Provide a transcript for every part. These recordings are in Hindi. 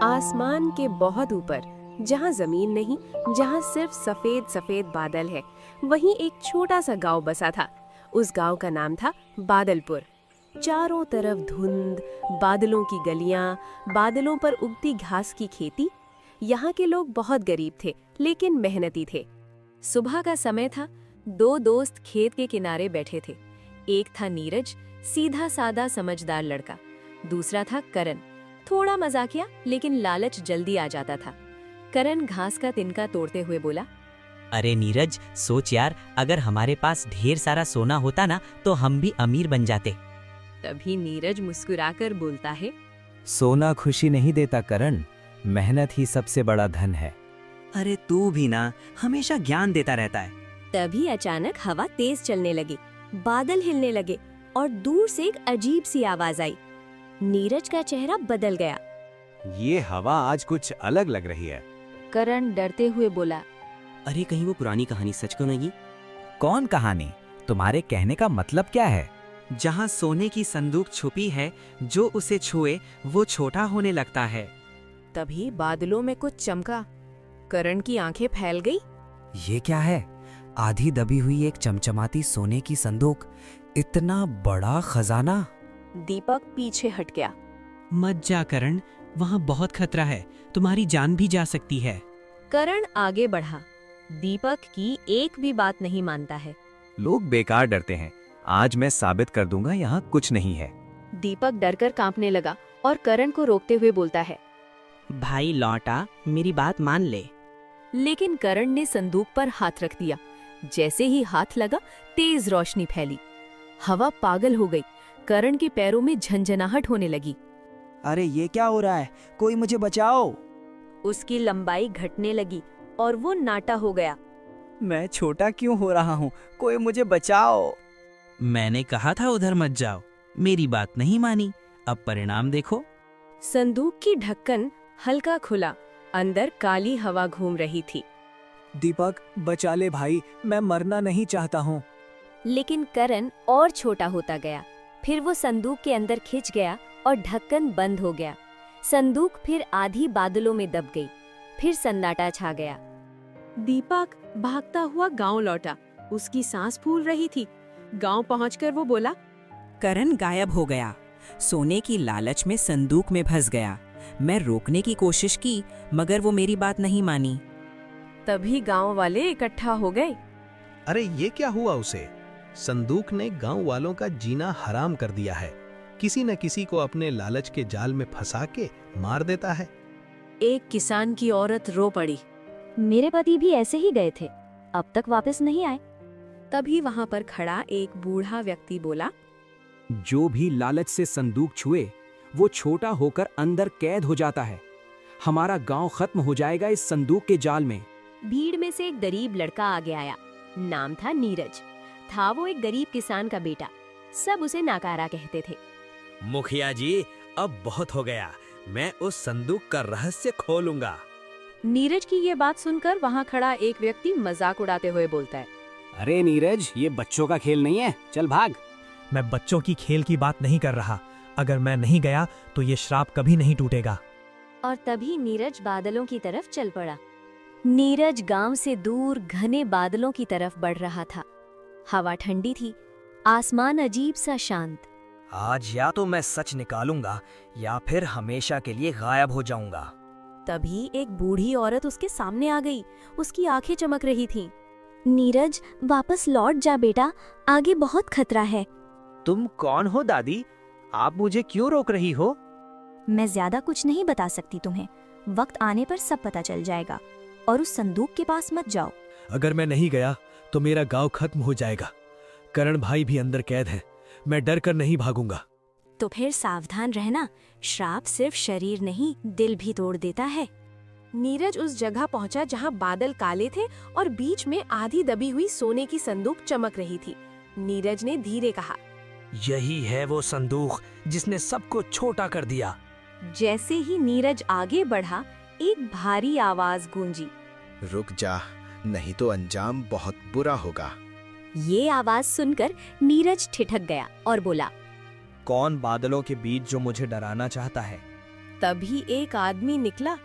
आसमान के बहुत ऊपर, जहाँ जमीन नहीं, जहाँ सिर्फ सफेद सफेद बादल है, वहीं एक छोटा सा गांव बसा था। उस गांव का नाम था बादलपुर। चारों तरफ धुंध, बादलों की गलियां, बादलों पर उगती घास की खेती। यहाँ के लोग बहुत गरीब थे, लेकिन मेहनती थे। सुबह का समय था। दो दोस्त खेत के किनारे बैठे थे। एक था नीरज, सीधा सादा समझदार लड़का। दूसरा था करण, थोड़ा मजाकिया लेकिन लालच जल्दी आ जाता था। करण घास का तिनका तोड़ते हुए बोला, अरे नीरज, सोच यार, अगर हमारे पास ढेर सारा सोना होता ना तो हम भी अमीर बन जाते। तभी नीरज मुस्कुराकर बोलता है, सोना खुशी नहीं देता करण, मेहनत ही सबसे बड़ा धन है। अरे तू भी ना हमेशा ज्ञान देता रहता है। तभी अचानक हवा तेज चलने लगी, बादल हिलने लगे और दूर से एक अजीब सी आवाज आई। नीरज का चेहरा बदल गया। ये हवा आज कुछ अलग लग रही है। करण डरते हुए बोला, अरे कहीं वो पुरानी कहानी सच तो नहीं? कौन कहानी? तुम्हारे कहने का मतलब क्या है? जहाँ सोने की संदूक छुपी है, जो उसे छुए वो छोटा होने लगता है। तभी बादलों में कुछ चमका। करण की आंखें फैल गई। ये क्या है? आधी दबी हुई एक चमचमाती सोने की संदूक, इतना बड़ा खजाना। दीपक पीछे हट गया। मत जा करण, वहाँ बहुत खतरा है, तुम्हारी जान भी जा सकती है। करण आगे बढ़ा। दीपक की एक भी बात नहीं मानता है। लोग बेकार डरते हैं, आज मैं साबित कर दूंगा यहाँ कुछ नहीं है। दीपक डरकर कांपने लगा और करण को रोकते हुए बोलता है, भाई लौटा, मेरी बात मान ले। लेकिन करण ने संदूक पर हाथ रख दिया। जैसे ही हाथ लगा, तेज रोशनी फैली। हवा पागल हो गई। करण के पैरों में झंझनाहट होने लगी। अरे ये क्या हो रहा है? कोई मुझे बचाओ। उसकी लंबाई घटने लगी और वो नाटा हो गया। मैं छोटा क्यों हो रहा हूँ? कोई मुझे बचाओ। मैंने कहा था उधर मत जाओ, मेरी बात नहीं मानी। अब परिणाम देखो। संदूक की ढक्कन हल्का खुला। अंदर काली हवा घूम रही थी। दीपक बचा ले भाई, मैं मरना नहीं चाहता हूँ। लेकिन करण और छोटा होता गया। फिर वो संदूक के अंदर खिंच गया और ढक्कन बंद हो गया। संदूक फिर आधी बादलों में दब गई। फिर सन्नाटा छा गया। दीपक भागता हुआ गांव लौटा। उसकी सांस फूल रही थी। गांव पहुंचकर वो बोला, करण गायब हो गया। सोने की लालच में संदूक में फंस गया। मैं रोकने की कोशिश की, मगर वो मेरी बात नहीं मानी। तभी गांव वाले इकट्ठा हो गए। अरे ये क्या हुआ उसे? संदूक ने गांव वालों का जीना हराम कर दिया है। किसी न किसी को अपने लालच के जाल में फंसा के मार देता है। एक किसान की औरत रो पड़ी। मेरे पति भी ऐसे ही गए थे, अब तक वापस नहीं आए। तभी वहां पर खड़ा एक बूढ़ा व्यक्ति बोला, जो भी लालच से संदूक छुए, वो छोटा होकर अंदर कैद हो जाता है। हमारा गांव खत्म हो जाएगा इस संदूक के जाल में। भीड़ में से एक गरीब लड़का आगे आया। नाम था नीरज। था वो एक गरीब किसान का बेटा। सब उसे नाकारा कहते थे। मुखिया जी, अब बहुत हो गया, मैं उस संदूक का रहस्य खोलूंगा। नीरज की ये बात सुनकर वहाँ खड़ा एक व्यक्ति मजाक उड़ाते हुए बोलता है, अरे नीरज, ये बच्चों का खेल नहीं है, चल भाग। मैं बच्चों की खेल की बात नहीं कर रहा। अगर मैं नहीं गया तो ये श्राप कभी नहीं टूटेगा। और तभी नीरज बादलों की तरफ चल पड़ा। नीरज गांव से दूर घने बादलों की तरफ बढ़ रहा था। हवा ठंडी थी, आसमान अजीब सा शांत। आज या तो मैं सच निकालूंगा या फिर हमेशा के लिए गायब हो जाऊंगा। तभी एक बूढ़ी औरत उसके सामने आ गई। उसकी आंखें चमक रही थीं। नीरज, वापस लौट जा बेटा, आगे बहुत खतरा है। तुम कौन हो दादी? आप मुझे क्यों रोक रही हो? मैं ज्यादा कुछ नहीं बता सकती तुम्हें। वक्त आने पर सब पता चल जाएगा। और उस संदूक के पास मत जाओ। अगर मैं नहीं गया तो मेरा गांव खत्म हो जाएगा। करण भाई भी अंदर कैद है। मैं डर कर नहीं भागूंगा। तो फिर सावधान रहना। श्राप सिर्फ शरीर नहीं, दिल भी तोड़ देता है। नीरज उस जगह पहुंचा जहां बादल काले थे और बीच में आधी दबी हुई सोने की संदूक चमक रही थी। नीरज ने धीरे कहा, यही है वो संदूक जिसने सबको छोटा कर दिया। जैसे ही नीरज आगे बढ़ा, एक भारी आवाज गूंजी, रुक जा, नहीं तो अंजाम बहुत बुरा होगा। ये आवाज सुनकर नीरज ठिठक गया और बोला, कौन बादलों के बीच जो मुझे डराना चाहता है? तभी एक आदमी निकला,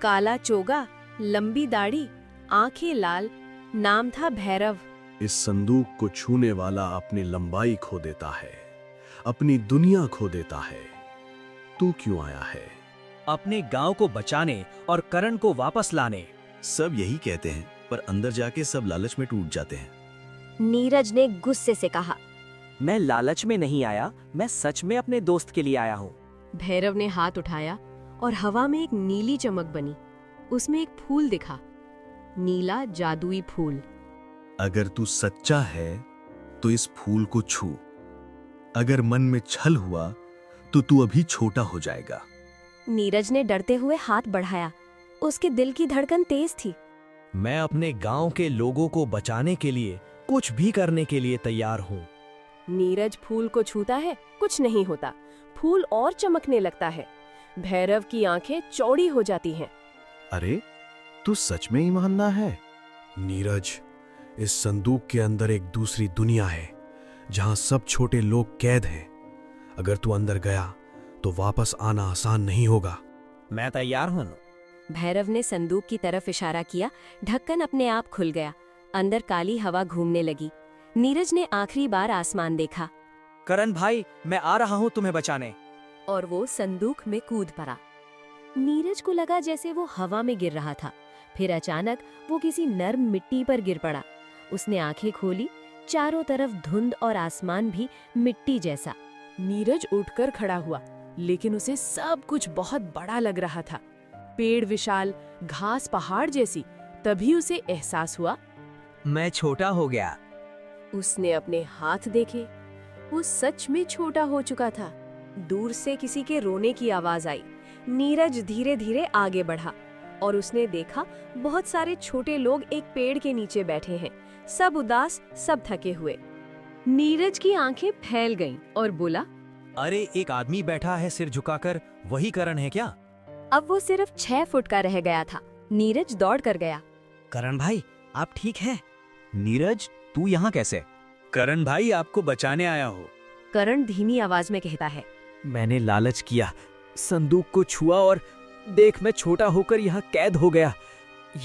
काला चोगा, लंबी दाढ़ी, आंखें लाल, नाम था भैरव। इस संदूक को छूने वाला अपनी लंबाई खो देता है, अपनी दुनिया खो देता है। तू क्यों आया है? अपने गांव को बचाने और करण को वापस लाने। सब यही कहते हैं, पर अंदर जाके सब लालच में टूट जाते हैं। नीरज ने गुस्से से कहा, मैं लालच में नहीं आया, मैं सच में अपने दोस्त के लिए आया हूँ। भैरव ने हाथ उठाया और हवा में एक नीली चमक बनी। उसमें एक फूल दिखा, नीला जादुई फूल। अगर तू सच्चा है तो इस फूल को छू। अगर मन में छल हुआ तो तू अभी छोटा हो जाएगा। नीरज ने डरते हुए हाथ बढ़ाया। उसके दिल की धड़कन तेज थी। मैं अपने गांव के लोगों को बचाने के लिए कुछ भी करने के लिए तैयार हूँ। नीरज फूल को छूता है, कुछ नहीं होता। फूल और चमकने लगता है। भैरव की आंखें चौड़ी हो जाती हैं। अरे, तू सच में ईमानदार है? नीरज, इस संदूक के अंदर एक दूसरी दुनिया है, जहां सब छोटे लोग कैद हैं। अगर तू अंदर गया तो वापस आना आसान नहीं होगा। मैं तैयार हूँ। भैरव ने संदूक की तरफ इशारा किया। ढक्कन अपने आप खुल गया। अंदर काली हवा घूमने लगी। नीरज ने आखिरी बार आसमान देखा। करण भाई, मैं आ रहा हूँ तुम्हें बचाने। और वो संदूक में कूद पड़ा। नीरज को लगा जैसे वो हवा में गिर रहा था। फिर अचानक वो किसी नर्म मिट्टी पर गिर पड़ा। उसने आंखें खोली। चारों तरफ धुंध और आसमान भी मिट्टी जैसा। नीरज उठकर खड़ा हुआ, लेकिन उसे सब कुछ बहुत बड़ा लग रहा था। पेड़ विशाल, घास पहाड़ जैसी। तभी उसे एहसास हुआ, मैं छोटा हो गया। उसने अपने हाथ देखे। वो सच में छोटा हो चुका था। दूर से किसी के रोने की आवाज आई। नीरज धीरे धीरे आगे बढ़ा और उसने देखा बहुत सारे छोटे लोग एक पेड़ के नीचे बैठे हैं। सब उदास, सब थके हुए। नीरज की आंखें फैल गईं और बोला, अरे, एक आदमी बैठा है सिर झुकाकर, वही करण है क्या? अब वो सिर्फ 6 फुट का रह गया था। नीरज दौड़ कर गया। करण भाई, आप ठीक हैं? नीरज, तू यहाँ कैसे? करण भाई, आपको बचाने आया हो। करण धीमी आवाज में कहता है। मैंने लालच किया, संदूक को छुआ और देख, मैं छोटा होकर यहाँ कैद हो गया।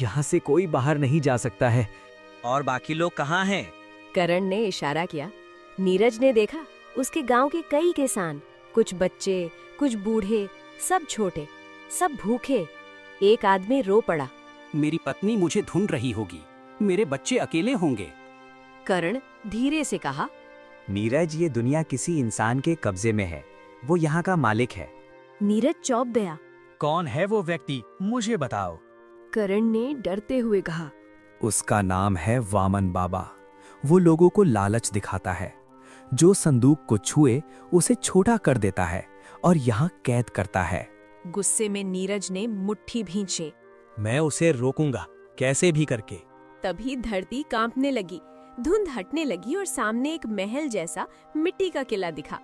यहाँ से कोई बाहर नहीं जा सकता है। और बाकी लोग कहाँ हैं? करण ने इशारा किया। नीरज ने देखा, उसके गांव के कई किसान, कुछ बच्चे, कुछ बूढ़े, सब छोटे, सब भूखे। एक आदमी रो पड़ा। मेरी पत्नी मुझे ढूंढ रही होगी, मेरे बच्चे अकेले होंगे। करण धीरे से कहा, नीरज, ये दुनिया किसी इंसान के कब्जे में है। वो यहाँ का मालिक है। नीरज चौंक गया। कौन है वो व्यक्ति, मुझे बताओ। करण ने डरते हुए कहा, उसका नाम है वामन बाबा। वो लोगों को लालच दिखाता है। जो संदूक को छुए उसे छोटा कर देता है और यहाँ कैद करता है। गुस्से में नीरज ने मुट्ठी भींचे। मैं उसे रोकूंगा, कैसे भी करके। तभी धरती कांपने लगी। धुंध हटने लगी और सामने एक महल जैसा मिट्टी का किला दिखा।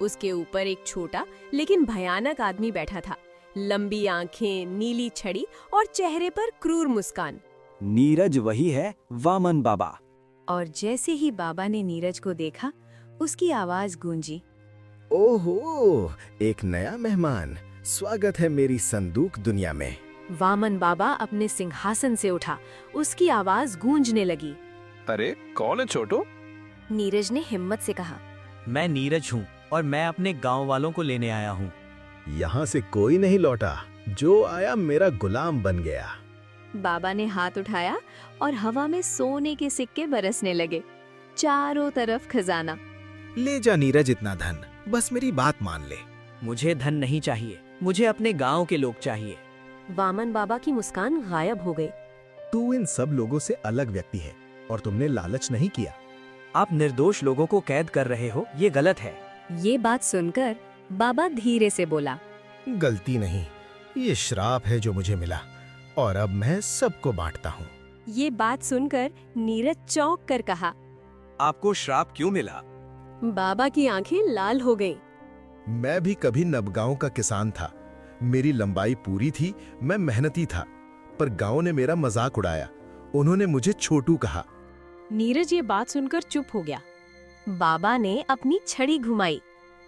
उसके ऊपर एक छोटा लेकिन भयानक आदमी बैठा था। लंबी आंखें, नीली छड़ी और चेहरे पर क्रूर मुस्कान। नीरज वही है, वामन बाबा। और जैसे ही बाबा ने नीरज को देखा, उसकी आवाज गूंजी, ओहो, एक नया मेहमान। स्वागत है मेरी संदूक दुनिया में। वामन बाबा अपने सिंहासन से उठा। उसकी आवाज गूंजने लगी। अरे, कौन है छोटू? नीरज ने हिम्मत से कहा, मैं नीरज हूँ और मैं अपने गांव वालों को लेने आया हूँ। यहाँ से कोई नहीं लौटा। जो आया मेरा गुलाम बन गया। बाबा ने हाथ उठाया और हवा में सोने के सिक्के बरसने लगे। चारों तरफ खजाना। ले जा नीरज इतना धन, बस मेरी बात मान ले। मुझे धन नहीं चाहिए, मुझे अपने गांव के लोग चाहिए। वामन बाबा की मुस्कान गायब हो गई। तू इन सब लोगों से अलग व्यक्ति है और तुमने लालच नहीं किया। आप निर्दोष लोगों को कैद कर रहे हो, ये गलत है। ये बात सुनकर बाबा धीरे से बोला, गलती नहीं, ये श्राप है जो मुझे मिला और अब मैं सबको बांटता हूँ। ये बात सुनकर नीरज चौंक कर कहा, आपको श्राप क्यों मिला? बाबा की आंखें लाल हो गईं। मैं भी कभी नबगांव का किसान था। मेरी लंबाई पूरी थी, मैं मेहनती था, पर गांव ने मेरा मजाक उड़ाया। उन्होंने मुझे छोटू कहा। नीरज ये बात सुनकर चुप हो गया। बाबा ने अपनी छड़ी घुमाई।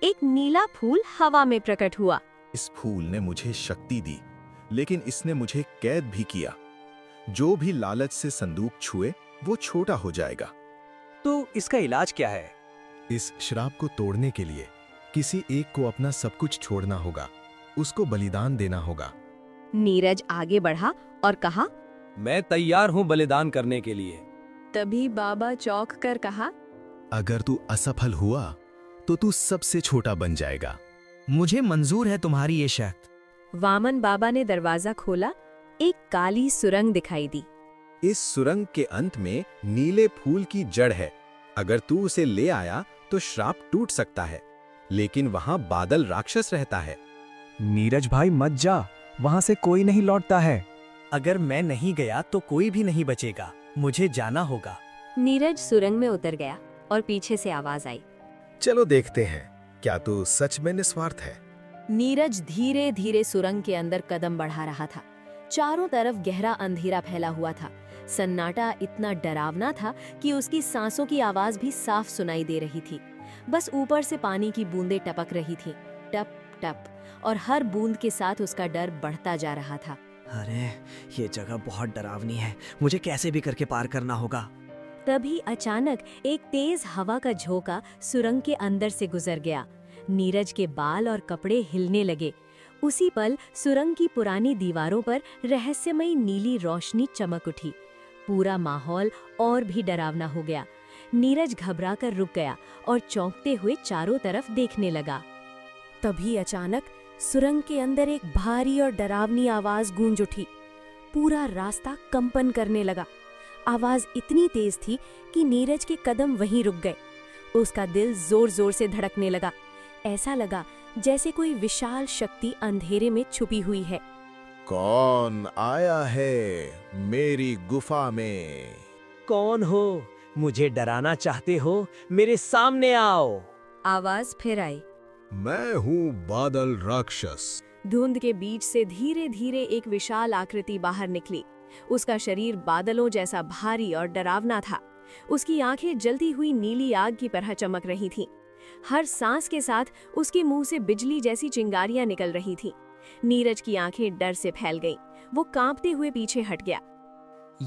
एक नीला फूल हवा में प्रकट हुआ। इस फूल ने मुझे शक्ति दी, लेकिन इसने मुझे कैद भी किया। जो भी लालच से संदूक छुए वो छोटा हो जाएगा। तो इसका इलाज क्या है? इस श्राप को तोड़ने के लिए किसी एक को अपना सब कुछ छोड़ना होगा, उसको बलिदान देना होगा। नीरज आगे बढ़ा और कहा, मैं तैयार हूँ बलिदान करने के लिए। तभी बाबा चौंक कर कहा, अगर तू असफल हुआ तो तू सबसे छोटा बन जाएगा। मुझे मंजूर है तुम्हारी ये शर्त। वामन बाबा ने दरवाजा खोला। एक काली सुरंग दिखाई दी। इस सुरंग के अंत में नीले फूल की जड़ है। अगर तू उसे ले आया तो श्राप टूट सकता है, लेकिन वहां बादल राक्षस रहता है। नीरज भाई मत जा, वहां से कोई नहीं लौटता है। अगर मैं नहीं गया तो कोई भी नहीं बचेगा, मुझे जाना होगा। नीरज सुरंग में उतर गया और पीछे से आवाज आई, चलो देखते हैं, क्या तू सच में निस्वार्थ है? नीरज धीरे धीरे सुरंग के अंदर कदम बढ़ा रहा था। चारों तरफ गहरा अंधेरा फैला हुआ था। सन्नाटा इतना डरावना था कि उसकी सांसों की आवाज भी साफ सुनाई दे रही थी। बस ऊपर से पानी की बूंदें टपक रही थी, टप टप, और हर बूंद के साथ उसका डर बढ़ता जा रहा था। अरे ये जगह बहुत डरावनी है, मुझे कैसे भी करके पार करना होगा। तभी अचानक एक तेज हवा का झोंका सुरंग के अंदर से गुजर गया। नीरज के बाल और कपड़े हिलने लगे। उसी पल सुरंग की पुरानी दीवारों पर रहस्यमयी नीली रोशनी चमक उठी। पूरा माहौल और भी डरावना हो गया। नीरज घबराकर रुक गया और चौंकते हुए चारों तरफ देखने लगा। तभी अचानक सुरंग के अंदर एक भारी और डरावनी आवाज गूंज उठी। पूरा रास्ता कंपन करने लगा। आवाज इतनी तेज थी कि नीरज के कदम वहीं रुक गए। उसका दिल जोर जोर से धड़कने लगा। ऐसा लगा जैसे कोई विशाल शक्ति अंधेरे में छुपी हुई है। कौन आया है मेरी गुफा में? कौन हो? मुझे डराना चाहते हो? मेरे सामने आओ। आवाज फिर आई। मैं हूँ बादल राक्षस। धुंध के बीच से धीरे धीरे एक विशाल आकृति बाहर निकली। उसका शरीर बादलों जैसा भारी और डरावना था। उसकी आंखें जलती हुई नीली आग की तरह चमक रही थीं। हर सांस के साथ उसके मुंह से बिजली जैसी चिंगारियां निकल रही थीं। नीरज की आंखें डर से फैल गईं। वो कांपते हुए पीछे हट गया।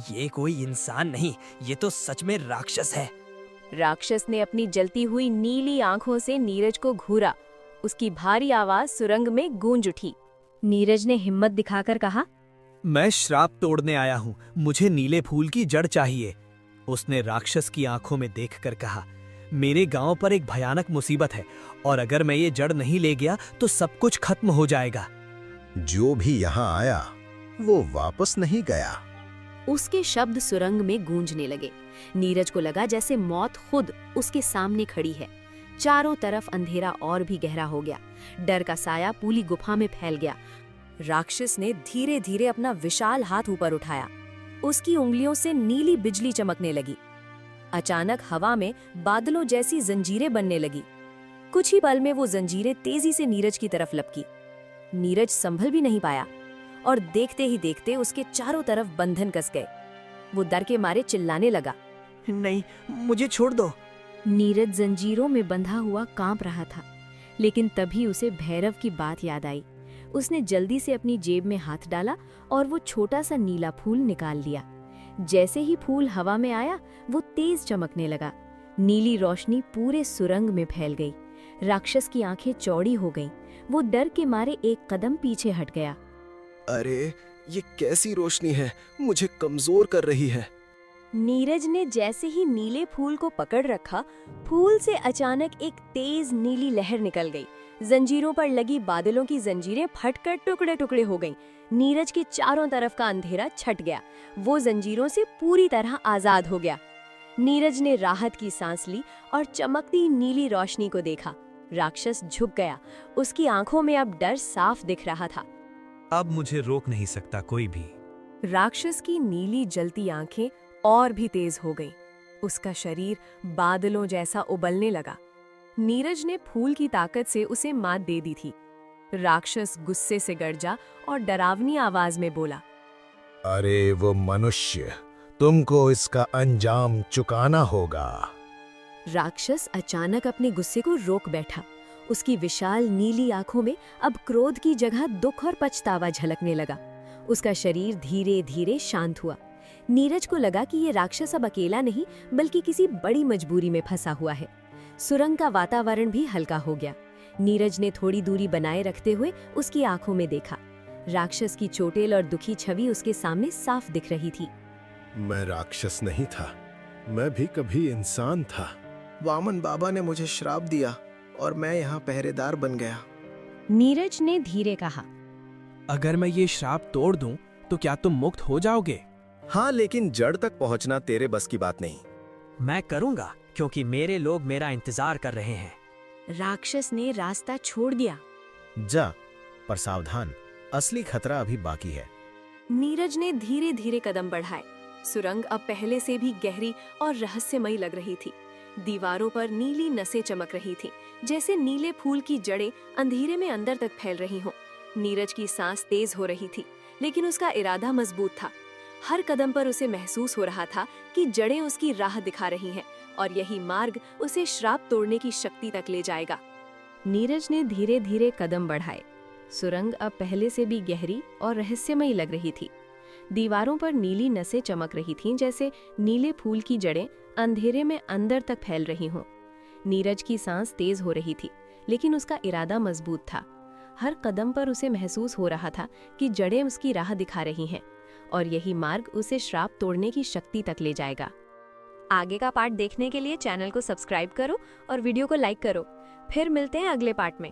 ये कोई इंसान नहीं, ये तो सच में राक्षस है। राक्षस ने अपनी जलती हुई नीली आंखों से नीरज को घूरा। उसकी भारी आवाज सुरंग में गूंज उठी। नीरज ने हिम्मत दिखाकर कहा, मैं श्राप तोड़ने आया हूँ, मुझे नीले फूल की जड़ चाहिए। उसने राक्षस की आंखों में देखकर कहा, मेरे गांव पर एक भयानक मुसीबत है और अगर मैं ये जड़ नहीं ले गया तो सब कुछ खत्म हो जाएगा। जो भी यहाँ आया वो वापस नहीं गया। उसके शब्द सुरंग में गूंजने लगे। नीरज को लगा जैसे मौत खुद उसके सामने खड़ी है। चारों तरफ अंधेरा और भी गहरा हो गया। डर का साया पूरी गुफा में फैल गया। राक्षस ने धीरे धीरे अपना विशाल हाथ ऊपर उठाया। उसकी उंगलियों से नीली बिजली चमकने लगी। अचानक हवा में बादलों जैसी जंजीरें बनने लगी। कुछ ही पल में वो जंजीरें तेजी से नीरज की तरफ लपकी। नीरज संभल भी नहीं पाया और देखते ही देखते उसके चारों तरफ बंधन कस गए। वो डर के मारे चिल्लाने लगा, नहीं, मुझे छोड़ दो। नीरज जंजीरों में बंधा हुआ कांप रहा था, लेकिन तभी उसे भैरव की बात याद आई। उसने जल्दी से अपनी जेब में हाथ डाला और वो छोटा सा नीला फूल निकाल लिया। जैसे ही फूल हवा में आया, वो तेज चमकने लगा। नीली रोशनी पूरे सुरंग में फैल गई। राक्षस की आंखें चौड़ी हो गईं। वो डर के मारे एक कदम पीछे हट गया। अरे ये कैसी रोशनी है, मुझे कमजोर कर रही है। नीरज ने जैसे ही नीले फूल को पकड़ रखा, फूल से अचानक एक तेज नीली लहर निकल गई। जंजीरों पर लगी बादलों की जंजीरें फटकर टुकड़े टुकड़े हो गईं। नीरज के चारों तरफ का अंधेरा छट गया। वो जंजीरों से पूरी तरह आजाद हो गया। नीरज ने राहत की सांस ली और चमकती नीली रोशनी को देखा। राक्षस झुक गया। उसकी आंखों में अब डर साफ दिख रहा था। अब मुझे रोक नहीं सकता कोई भी। राक्षस की नीली जलती आंखें और भी तेज हो गईं। उसका शरीर बादलों जैसा उबलने लगा। नीरज ने फूल की ताकत से उसे मात दे दी थी। राक्षस गुस्से से गरजा और डरावनी आवाज में बोला, अरे वो मनुष्य, तुमको इसका अंजाम चुकाना होगा। राक्षस अचानक अपने गुस्से को रोक बैठा। उसकी विशाल नीली आंखों में अब क्रोध की जगह दुख और पछतावा झलकने लगा। उसका शरीर धीरे धीरे शांत हुआ। नीरज को लगा कि ये राक्षस अब अकेला नहीं बल्कि किसी बड़ी मजबूरी में फंसा हुआ है। सुरंग का वातावरण भी हल्का हो गया। नीरज ने थोड़ी दूरी बनाए रखते हुए उसकी आंखों में देखा। राक्षस की चोटेल और दुखी छवि उसके सामने साफ दिख रही थी। मैं राक्षस नहीं था, मैं भी कभी इंसान था। वामन बाबा ने मुझे श्राप दिया और मैं यहाँ पहरेदार बन गया। नीरज ने धीरे कहा, अगर मैं ये श्राप तोड़ दूं तो क्या तुम मुक्त हो जाओगे? हाँ, लेकिन जड़ तक पहुंचना तेरे बस की बात नहीं। मैं करूंगा क्योंकि मेरे लोग मेरा इंतजार कर रहे हैं। राक्षस ने रास्ता छोड़ दिया। जा, पर सावधान, असली खतरा अभी बाकी है। नीरज ने धीरे धीरे कदम बढ़ाए। सुरंग अब पहले से भी गहरी और रहस्यमयी लग रही थी। दीवारों पर नीली नसें चमक रही थीं, जैसे नीले फूल की जड़ें अंधेरे में अंदर तक फैल रही हों। नीरज की सांस तेज हो रही थी, लेकिन उसका इरादा मजबूत था। हर कदम पर उसे महसूस हो रहा था कि जड़ें उसकी राह दिखा रही हैं और यही मार्ग उसे श्राप तोड़ने की शक्ति तक ले जाएगा। नीरज ने धीरे धीरे कदम बढ़ाए। सुरंग अब पहले से भी गहरी और रहस्यमयी लग रही थी। दीवारों पर नीली नसें चमक रही थीं, जैसे नीले फूल की जड़ें अंधेरे में अंदर तक फैल रही हों। नीरज की सांस तेज हो रही थी, लेकिन उसका इरादा मजबूत था। हर कदम पर उसे महसूस हो रहा था कि जड़ें उसकी राह दिखा रही हैं और यही मार्ग उसे श्राप तोड़ने की शक्ति तक ले जाएगा। आगे का पार्ट देखने के लिए चैनल को सब्सक्राइब करो और वीडियो को लाइक करो। फिर मिलते हैं अगले पार्ट में।